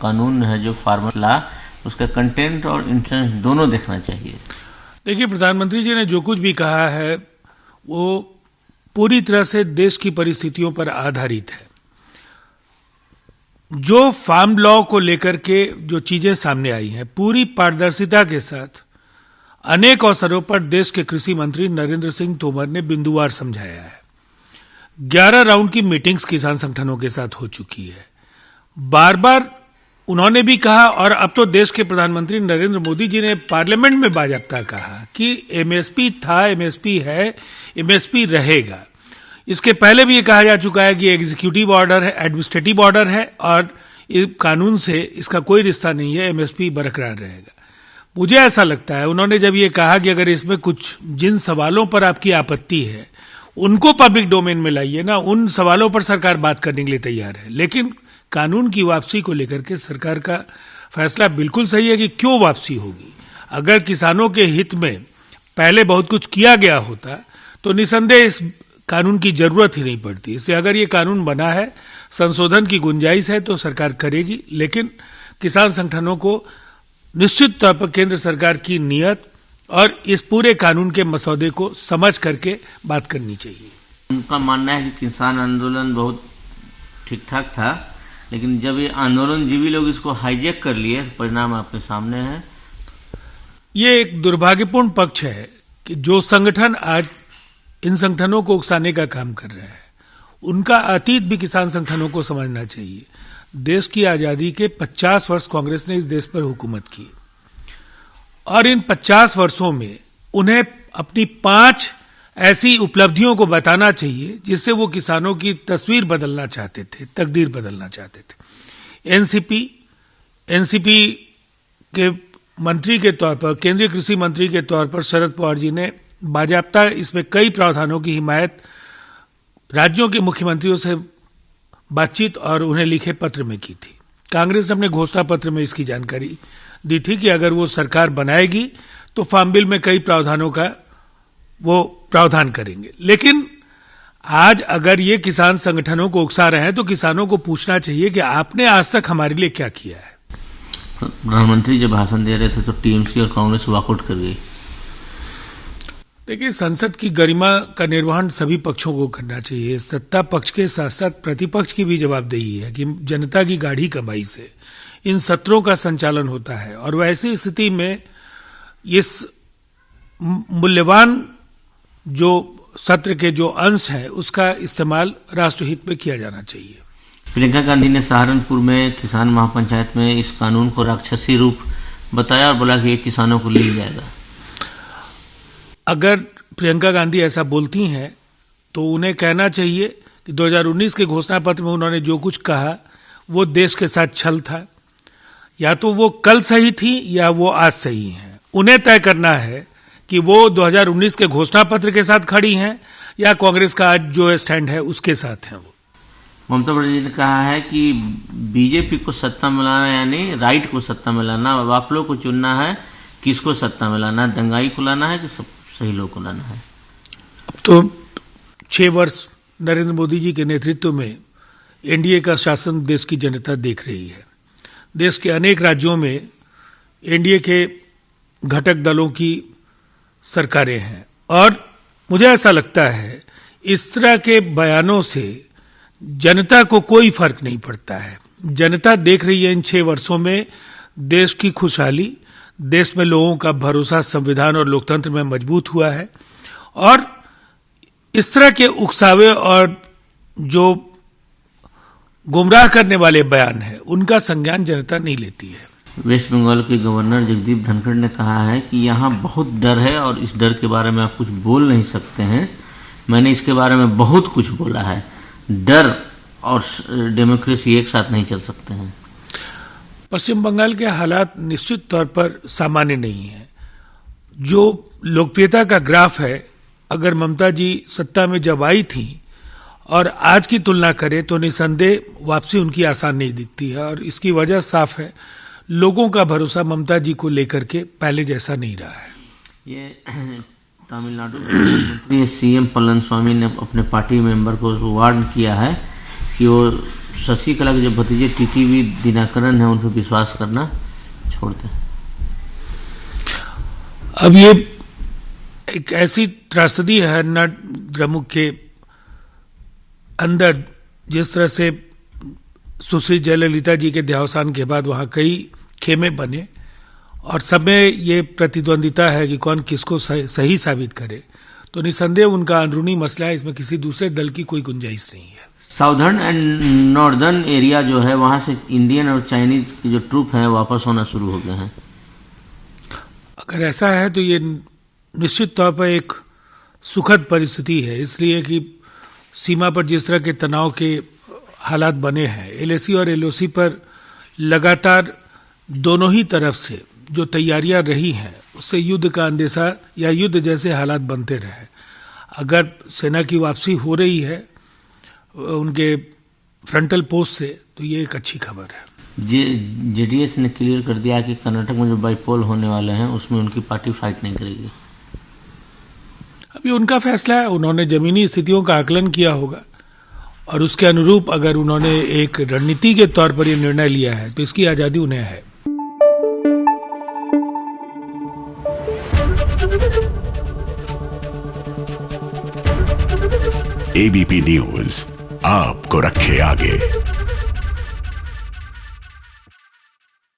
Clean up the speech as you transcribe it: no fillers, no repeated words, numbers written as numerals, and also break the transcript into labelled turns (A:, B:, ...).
A: कानून है जो फार्मर लॉ, उसका कंटेंट और इंटेंट दोनों देखना चाहिए।
B: देखिए, प्रधानमंत्री जी ने जो कुछ भी कहा है वो पूरी तरह से देश की परिस्थितियों पर आधारित है। जो फार्म लॉ को लेकर के जो चीजें सामने आई हैं, पूरी पारदर्शिता के साथ अनेक अवसरों पर देश के कृषि मंत्री नरेंद्र सिंह तोमर ने बिंदुवार समझाया है। 11 राउंड की मीटिंग्स किसान संगठनों के साथ हो चुकी है। बार बार उन्होंने भी कहा, और अब तो देश के प्रधानमंत्री नरेंद्र मोदी जी ने पार्लियामेंट में बाकायदा कहा कि एमएसपी था, एमएसपी है, एमएसपी रहेगा। इसके पहले भी ये कहा जा चुका है कि एग्जीक्यूटिव ऑर्डर है, एडमिनिस्ट्रेटिव ऑर्डर है, और कानून से इसका कोई रिश्ता नहीं है, एमएसपी बरकरार रहेगा। मुझे ऐसा लगता है उन्होंने जब ये कहा कि अगर इसमें कुछ जिन सवालों पर आपकी आपत्ति है उनको पब्लिक डोमेन में लाइए ना, उन सवालों पर सरकार बात करने के लिए तैयार है। लेकिन कानून की वापसी को लेकर के सरकार का फैसला बिल्कुल सही है कि क्यों वापसी होगी। अगर किसानों के हित में पहले बहुत कुछ किया गया होता तो निसंदेह इस कानून की जरूरत ही नहीं पड़ती। इसलिए अगर ये कानून बना है, संशोधन की गुंजाइश है तो सरकार करेगी, लेकिन किसान संगठनों को निश्चित तौर पर केंद्र सरकार की नीयत और इस पूरे कानून के मसौदे को समझ करके बात करनी चाहिए।
A: उनका मानना है कि किसान आंदोलन बहुत ठीक ठाक था, लेकिन जब ये आंदोलनजीवी लोग इसको हाईजैक कर लिए, परिणाम आपके सामने है।
B: ये एक दुर्भाग्यपूर्ण पक्ष है कि जो संगठन आज इन संगठनों को उकसाने का काम कर रहे हैं, उनका अतीत भी किसान संगठनों को समझना चाहिए। देश की आजादी के 50 वर्ष कांग्रेस ने इस देश पर हुकूमत की, और इन 50 वर्षों में उन्हें अपनी 5 ऐसी उपलब्धियों को बताना चाहिए जिससे वो किसानों की तस्वीर बदलना चाहते थे, तकदीर बदलना चाहते थे। एनसीपी के मंत्री के तौर पर, केंद्रीय कृषि मंत्री के तौर पर शरद पवार जी ने बाकायदा इसमें कई प्रावधानों की हिमायत राज्यों के मुख्यमंत्रियों से बातचीत और उन्हें लिखे पत्र में की थी। कांग्रेस ने अपने घोषणा पत्र में इसकी जानकारी दी थी कि अगर वो सरकार बनाएगी तो फार्म बिल में कई प्रावधानों का वो प्रावधान करेंगे। लेकिन आज अगर ये किसान संगठनों को उकसा रहे हैं तो किसानों को पूछना चाहिए कि आपने आज तक हमारे लिए क्या किया है।
A: प्रधानमंत्री जब भाषण दे रहे थे तो टीएमसी और कांग्रेस वॉकआउट कर गई।
B: देखिए, संसद की गरिमा का निर्वहन सभी पक्षों को करना चाहिए। सत्ता पक्ष के साथ साथ प्रतिपक्ष की भी जवाबदेही है कि जनता की गाढ़ी कमाई से इन सत्रों का संचालन होता है, और वैसी स्थिति में इस मूल्यवान जो सत्र के जो अंश है उसका इस्तेमाल राष्ट्रहित में किया जाना चाहिए।
A: प्रियंका गांधी ने सहारनपुर में किसान महापंचायत में इस कानून को राक्षसी रूप बताया और बोला कि ये किसानों को ले जाएगा।
B: अगर प्रियंका गांधी ऐसा बोलती हैं तो उन्हें कहना चाहिए कि 2019 के घोषणा पत्र में उन्होंने जो कुछ कहा वो देश के साथ छल था। या तो वो कल सही थी या वो आज सही हैं। उन्हें तय करना है कि वो 2019 के घोषणा पत्र के साथ खड़ी हैं या कांग्रेस का आज जो स्टैंड है उसके साथ हैं। वो
A: ममता बनर्जी ने कहा है कि बीजेपी को सत्ता में लाना यानी राइट को सत्ता में लाना, अब आप लोग को चुनना है किसको सत्ता में लाना, दंगाई को लाना है कि सही लोग को लाना है।
B: अब तो 6 वर्ष नरेंद्र मोदी जी के नेतृत्व में एनडीए का शासन देश की जनता देख रही है। देश के अनेक राज्यों में एनडीए के घटक दलों की सरकारें हैं, और मुझे ऐसा लगता है इस तरह के बयानों से जनता को कोई फर्क नहीं पड़ता है। जनता देख रही है इन 6 वर्षों में देश की खुशहाली, देश में लोगों का भरोसा संविधान और लोकतंत्र में मजबूत हुआ है, और इस तरह के उकसावे और जो गुमराह करने वाले बयान है उनका संज्ञान जनता नहीं लेती है।
A: वेस्ट बंगाल के गवर्नर जगदीप धनखड़ ने कहा है कि यहाँ बहुत डर है और इस डर के बारे में आप कुछ बोल नहीं सकते हैं। मैंने इसके बारे में बहुत कुछ बोला है। डर और डेमोक्रेसी एक साथ नहीं चल सकते हैं।
B: पश्चिम बंगाल के हालात निश्चित तौर पर सामान्य नहीं है। जो लोकप्रियता का ग्राफ है, अगर ममता जी सत्ता में जब आई थी और आज की तुलना करें तो निसंदेह वापसी उनकी आसान नहीं दिखती है, और इसकी वजह साफ है, लोगों का भरोसा ममता जी को लेकर के पहले जैसा नहीं रहा है।
A: ये तमिलनाडु के मुख्यमंत्री सीएम पलनस्वामी ने अपने पार्टी मेंबर को वार्न किया है कि वो शशिकला के जो भतीजे टीटीवी दिनकरन है उन पर विश्वास करना छोड़ते हैं।
B: अब ये एक ऐसी त्रासदी है हरनाथ द्रमुक के अंदर, जिस तरह से सुश्री जयललिता जी के देहावसान के बाद वहां कई खेमे बने और सब में ये प्रतिद्वंदिता है कि कौन किसको सही साबित करे, तो निसंदेह उनका अंदरूनी मसला है, इसमें किसी दूसरे दल की कोई गुंजाइश नहीं है।
A: साउदर्न एंड नॉर्दर्न एरिया जो है वहां से इंडियन और चाइनीज की जो ट्रूप है वापस होना शुरू हो गए हैं।
B: अगर ऐसा है तो ये निश्चित तौर पर एक सुखद परिस्थिति है, इसलिए कि सीमा पर जिस तरह के तनाव के हालात बने हैं, एलएसी और एलओसी पर लगातार दोनों ही तरफ से जो तैयारियां रही हैं उससे युद्ध का अंदेशा या युद्ध जैसे हालात बनते रहे। अगर सेना की वापसी हो रही है उनके फ्रंटल पोस्ट से तो ये एक अच्छी खबर है।
A: जेडीएस ने क्लियर कर दिया कि कर्नाटक में जो बाईपोल होने वाले हैं उसमें उनकी पार्टी फाइट नहीं करेगी।
B: अभी उनका फैसला है, उन्होंने जमीनी स्थितियों का आकलन किया होगा और उसके अनुरूप अगर उन्होंने एक रणनीति के तौर पर यह निर्णय लिया है तो इसकी आजादी उन्हें है।
C: एबीपी न्यूज आपको रखे आगे।